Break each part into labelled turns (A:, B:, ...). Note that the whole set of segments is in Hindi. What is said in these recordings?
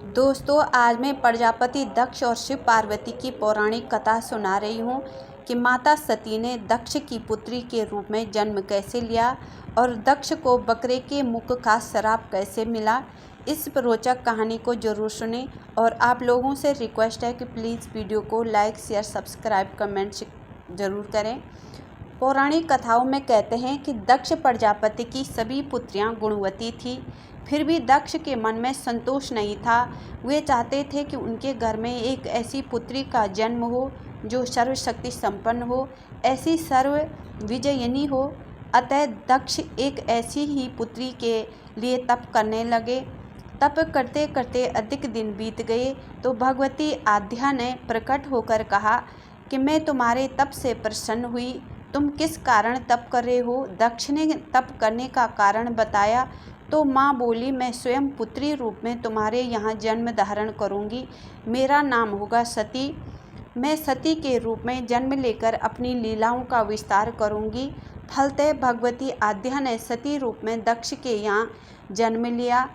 A: दोस्तों, आज मैं प्रजापति दक्ष और शिव पार्वती की पौराणिक कथा सुना रही हूँ कि माता सती ने दक्ष की पुत्री के रूप में जन्म कैसे लिया और दक्ष को बकरे के मुख का श्राप कैसे मिला। इस रोचक कहानी को जरूर सुनें और आप लोगों से रिक्वेस्ट है कि प्लीज़ वीडियो को लाइक, शेयर, सब्सक्राइब, कमेंट जरूर करें। पौराणिक कथाओं में कहते हैं कि दक्ष प्रजापति की सभी पुत्रियां गुणवती थीं। फिर भी दक्ष के मन में संतोष नहीं था। वे चाहते थे कि उनके घर में एक ऐसी पुत्री का जन्म हो जो सर्वशक्ति संपन्न हो, ऐसी सर्व विजयिनी हो। अतः दक्ष एक ऐसी ही पुत्री के लिए तप करने लगे। तप करते करते अधिक दिन बीत गए तो भगवती आद्या ने प्रकट होकर कहा कि मैं तुम्हारे तप से प्रसन्न हुई। तुम किस कारण तप कर रहे हो? दक्ष ने तप करने का कारण बताया तो माँ बोली, मैं स्वयं पुत्री रूप में तुम्हारे यहाँ जन्म धारण करूँगी। मेरा नाम होगा सती। मैं सती के रूप में जन्म लेकर अपनी लीलाओं का विस्तार करूँगी। फलतः भगवती आद्या ने सती रूप में दक्ष के यहाँ जन्म लिया।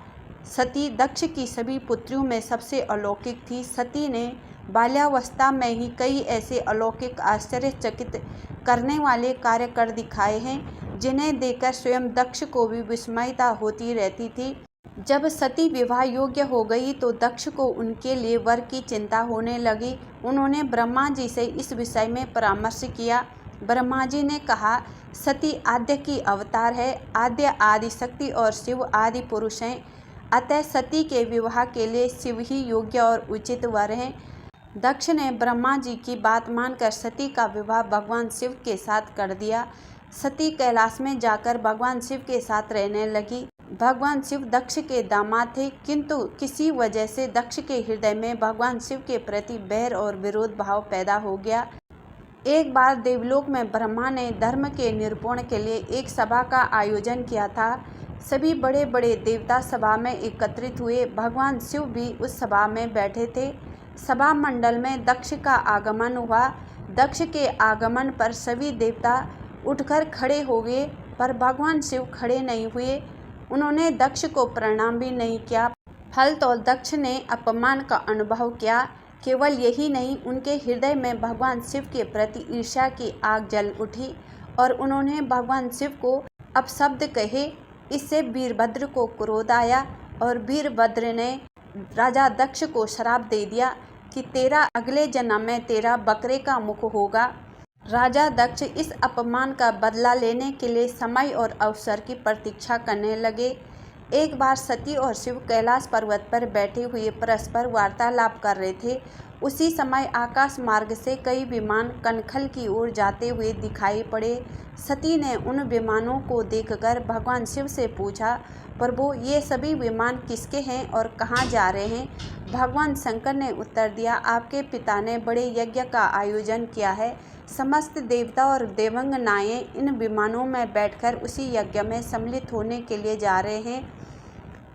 A: सती दक्ष की सभी पुत्रियों में सबसे अलौकिक थी। सती ने बाल्यावस्था में ही कई ऐसे अलौकिक आश्चर्यचकित करने वाले कार्य कर दिखाए हैं जिन्हें देखकर स्वयं दक्ष को भी विस्मयता होती रहती थी। जब सती विवाह योग्य हो गई तो दक्ष को उनके लिए वर की चिंता होने लगी। उन्होंने ब्रह्मा जी से इस विषय में परामर्श किया। ब्रह्मा जी ने कहा, सती आद्य की अवतार है। आद्य आदि शक्ति और शिव आदि पुरुष हैं। अतः सती के विवाह के लिए शिव ही योग्य और उचित वर हैं। दक्ष ने ब्रह्मा जी की बात मानकर सती का विवाह भगवान शिव के साथ कर दिया। सती कैलाश में जाकर भगवान शिव के साथ रहने लगी। भगवान शिव दक्ष के दामाद थे, किंतु किसी वजह से दक्ष के हृदय में भगवान शिव के प्रति बैर और विरोध भाव पैदा हो गया। एक बार देवलोक में ब्रह्मा ने धर्म के निरूपण के लिए एक सभा का आयोजन किया था। सभी बड़े बड़े देवता सभा में एकत्रित हुए। भगवान शिव भी उस सभा में बैठे थे। सभा मंडल में दक्ष का आगमन हुआ। दक्ष के आगमन पर सभी देवता उठकर खड़े हो गए, पर भगवान शिव खड़े नहीं हुए। उन्होंने दक्ष को प्रणाम भी नहीं किया। फलतः दक्ष ने अपमान का अनुभव किया। केवल यही नहीं, उनके हृदय में भगवान शिव के प्रति ईर्ष्या की आग जल उठी और उन्होंने भगवान शिव को अपशब्द कहे। इससे वीरभद्र को क्रोध आया और वीरभद्र ने राजा दक्ष को श्राप दे दिया कि तेरा अगले जन्म में तेरा बकरे का मुख होगा। राजा दक्ष इस अपमान का बदला लेने के लिए समय और अवसर की प्रतीक्षा करने लगे। एक बार सती और शिव कैलाश पर्वत पर बैठे हुए परस्पर वार्तालाप कर रहे थे। उसी समय आकाश मार्ग से कई विमान कनखल की ओर जाते हुए दिखाई पड़े। सती ने उन विमानों को देखकर भगवान शिव से पूछा, प्रभु, ये सभी विमान किसके हैं और कहाँ जा रहे हैं? भगवान शंकर ने उत्तर दिया, आपके पिता ने बड़े यज्ञ का आयोजन किया है। समस्त देवता और देवांगनाएं इन विमानों में बैठकर उसी यज्ञ में सम्मिलित होने के लिए जा रहे हैं।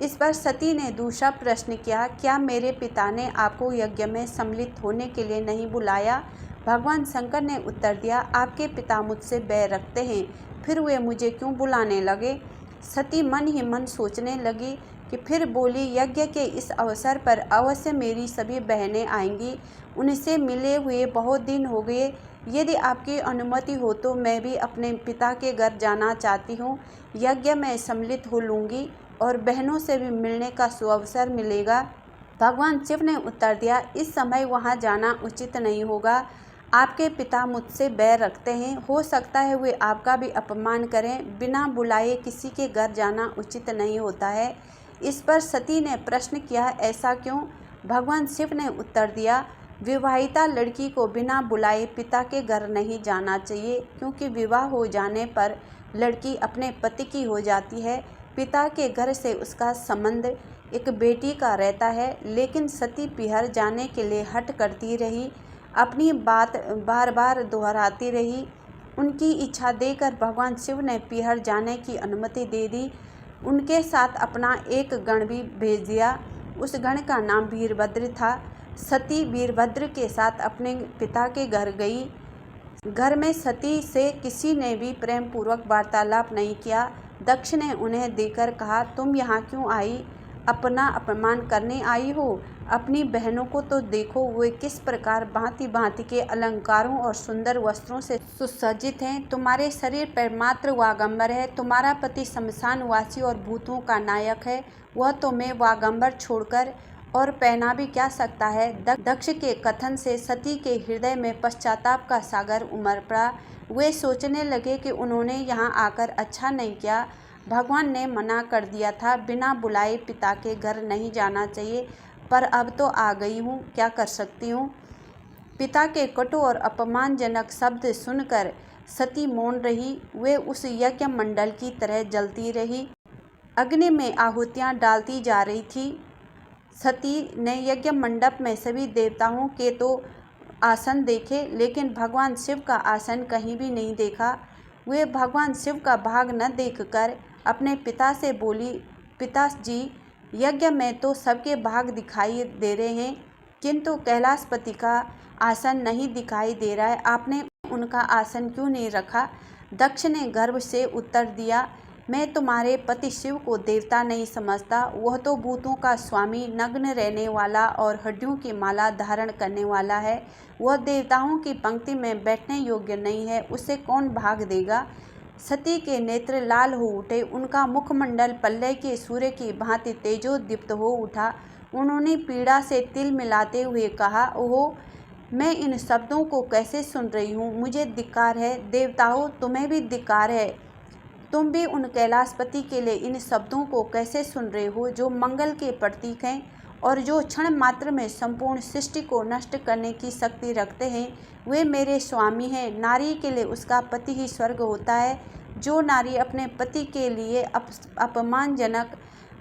A: इस पर सती ने दूसरा प्रश्न किया, क्या मेरे पिता ने आपको यज्ञ में सम्मिलित होने के लिए नहीं बुलाया? भगवान शंकर ने उत्तर दिया, आपके पिता मुझसे बैर रखते हैं, फिर वे मुझे क्यों बुलाने लगे? सती मन ही मन सोचने लगी कि फिर बोली, यज्ञ के इस अवसर पर अवश्य मेरी सभी बहनें आएंगी। उनसे मिले हुए बहुत दिन हो गए। यदि आपकी अनुमति हो तो मैं भी अपने पिता के घर जाना चाहती हूँ। यज्ञ में सम्मिलित हो लूँगी और बहनों से भी मिलने का सुअवसर मिलेगा। भगवान शिव ने उत्तर दिया, इस समय वहाँ जाना उचित नहीं होगा। आपके पिता मुझसे बैर रखते हैं। हो सकता है वे आपका भी अपमान करें। बिना बुलाए किसी के घर जाना उचित नहीं होता है। इस पर सती ने प्रश्न किया, ऐसा क्यों? भगवान शिव ने उत्तर दिया, विवाहिता लड़की को बिना बुलाए पिता के घर नहीं जाना चाहिए, क्योंकि विवाह हो जाने पर लड़की अपने पति की हो जाती है। पिता के घर से उसका संबंध एक बेटी का रहता है। लेकिन सती पिहर जाने के लिए हठ करती रही, अपनी बात बार बार दोहराती रही। उनकी इच्छा देकर भगवान शिव ने पिहर जाने की अनुमति दे दी। उनके साथ अपना एक गण भी भेज दिया। उस गण का नाम वीरभद्र था। सती वीरभद्र के साथ अपने पिता के घर गई। घर में सती से किसी ने भी प्रेम पूर्वक वार्तालाप नहीं किया। दक्ष ने उन्हें देखकर कहा, तुम यहाँ क्यों आई? अपना अपमान करने आई हो? अपनी बहनों को तो देखो, वे किस प्रकार भांति भांति के अलंकारों और सुंदर वस्त्रों से सुसज्जित हैं। तुम्हारे शरीर पर मात्र वागंबर है। तुम्हारा पति शमशानवासी और भूतों का नायक है। वह तुम्हें वागंबर छोड़कर और पहना भी क्या सकता है? दक्ष के कथन से सती के हृदय में पश्चाताप का सागर उमड़ पड़ा। वे सोचने लगे कि उन्होंने यहाँ आकर अच्छा नहीं किया। भगवान ने मना कर दिया था, बिना बुलाए पिता के घर नहीं जाना चाहिए, पर अब तो आ गई हूँ, क्या कर सकती हूँ। पिता के कटु और अपमानजनक शब्द सुनकर सती मौन रही। वे उस यज्ञ मंडल की तरह जलती रही, अग्नि में आहुतियाँ डालती जा रही थी। सती ने यज्ञ मंडप में सभी देवताओं के तो आसन देखे, लेकिन भगवान शिव का आसन कहीं भी नहीं देखा। वे भगवान शिव का भाग न देखकर अपने पिता से बोली, पिताजी, यज्ञ में तो सबके भाग दिखाई दे रहे हैं, किंतु कैलाशपति का आसन नहीं दिखाई दे रहा है। आपने उनका आसन क्यों नहीं रखा? दक्ष ने गर्व से उत्तर दिया, मैं तुम्हारे पति शिव को देवता नहीं समझता। वह तो भूतों का स्वामी, नग्न रहने वाला और हड्डियों की माला धारण करने वाला है। वह देवताओं की पंक्ति में बैठने योग्य नहीं है, उसे कौन भाग देगा? सती के नेत्र लाल हो उठे। उनका मुखमंडल पल्लव के सूर्य की भांति तेजोदीप्त हो उठा। उन्होंने पीड़ा से तिल मिलाते हुए कहा, ओहो, मैं इन शब्दों को कैसे सुन रही हूँ? मुझे धिक्कार है। देवताओं, तुम्हें भी धिक्कार है। तुम भी उन कैलाशपति के लिए इन शब्दों को कैसे सुन रहे हो, जो मंगल के प्रतीक हैं और जो क्षण मात्र में संपूर्ण सृष्टि को नष्ट करने की शक्ति रखते हैं। वे मेरे स्वामी हैं। नारी के लिए उसका पति ही स्वर्ग होता है। जो नारी अपने पति के लिए अपमानजनक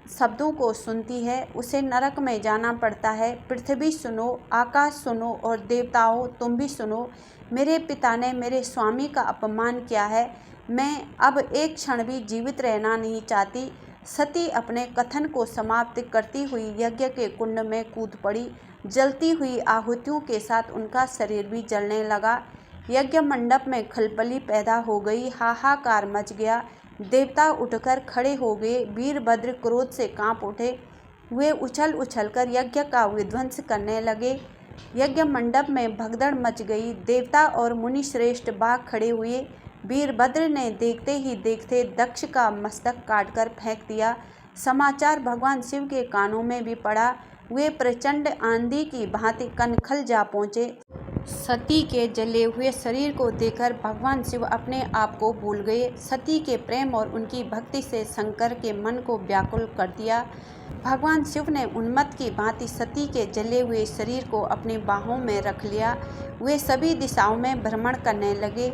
A: शब्दों को सुनती है, उसे नरक में जाना पड़ता है। पृथ्वी सुनो, आकाश सुनो और देवताओं, तुम भी सुनो। मेरे पिता ने मेरे स्वामी का अपमान किया है। मैं अब एक क्षण भी जीवित रहना नहीं चाहती। सती अपने कथन को समाप्त करती हुई यज्ञ के कुंड में कूद पड़ी। जलती हुई आहुतियों के साथ उनका शरीर भी जलने लगा। यज्ञ मंडप में खलबली पैदा हो गई, हाहाकार मच गया। देवता उठकर खड़े हो गए। वीरभद्र क्रोध से कांप उठे। वे उछल उछलकर यज्ञ का विध्वंस करने लगे। यज्ञ मंडप में भगदड़ मच गई। देवता और मुनि श्रेष्ठ बाग खड़े हुए। वीरभद्र ने देखते ही देखते दक्ष का मस्तक काटकर फेंक दिया। समाचार भगवान शिव के कानों में भी पड़ा। वे प्रचंड आंधी की भांति कनखल जा पहुँचे। सती के जले हुए शरीर को देखकर भगवान शिव अपने आप को भूल गए। सती के प्रेम और उनकी भक्ति से शंकर के मन को व्याकुल कर दिया। भगवान शिव ने उन्मत्त की भांति सती के जले हुए शरीर को अपनी बाहों में रख लिया। वे सभी दिशाओं में भ्रमण करने लगे।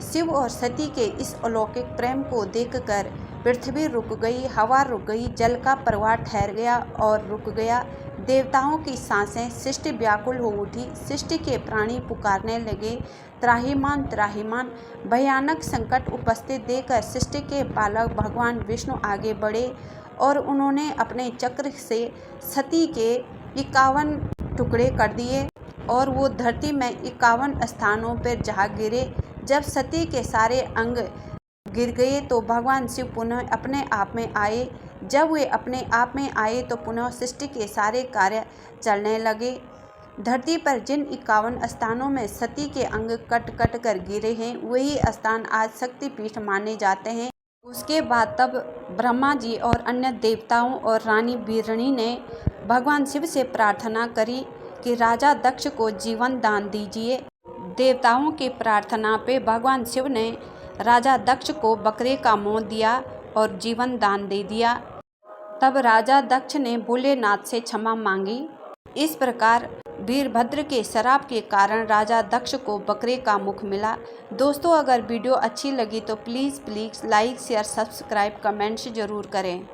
A: शिव और सती के इस अलौकिक प्रेम को देखकर पृथ्वी रुक गई, हवा रुक गई, जल का प्रवाह ठहर गया और रुक गया। देवताओं की सांसें, सृष्टि व्याकुल हो उठी। सृष्टि के प्राणी पुकारने लगे, त्राहिमाम त्राहिमाम। भयानक संकट उपस्थित देखकर सृष्टि के पालक भगवान विष्णु आगे बढ़े और उन्होंने अपने चक्र से सती के 51 टुकड़े कर दिए और वो धरती में 51 स्थानों पर जा गिरे। जब सती के सारे अंग गिर गए तो भगवान शिव पुनः अपने आप में आए। जब वे अपने आप में आए तो पुनः सृष्टि के सारे कार्य चलने लगे। धरती पर जिन 51 स्थानों में सती के अंग कट कट कर गिरे हैं, वही स्थान आज शक्तिपीठ माने जाते हैं। उसके बाद तब ब्रह्मा जी और अन्य देवताओं और रानी बीरणी ने भगवान शिव से प्रार्थना करी कि राजा दक्ष को जीवन दान दीजिए। देवताओं की प्रार्थना पे भगवान शिव ने राजा दक्ष को बकरे का मोह दिया और जीवन दान दे दिया। तब राजा दक्ष ने भोलेनाथ से क्षमा मांगी। इस प्रकार वीरभद्र के श्राप के कारण राजा दक्ष को बकरे का मुख मिला। दोस्तों, अगर वीडियो अच्छी लगी तो please like, share, subscribe, comments जरूर करें।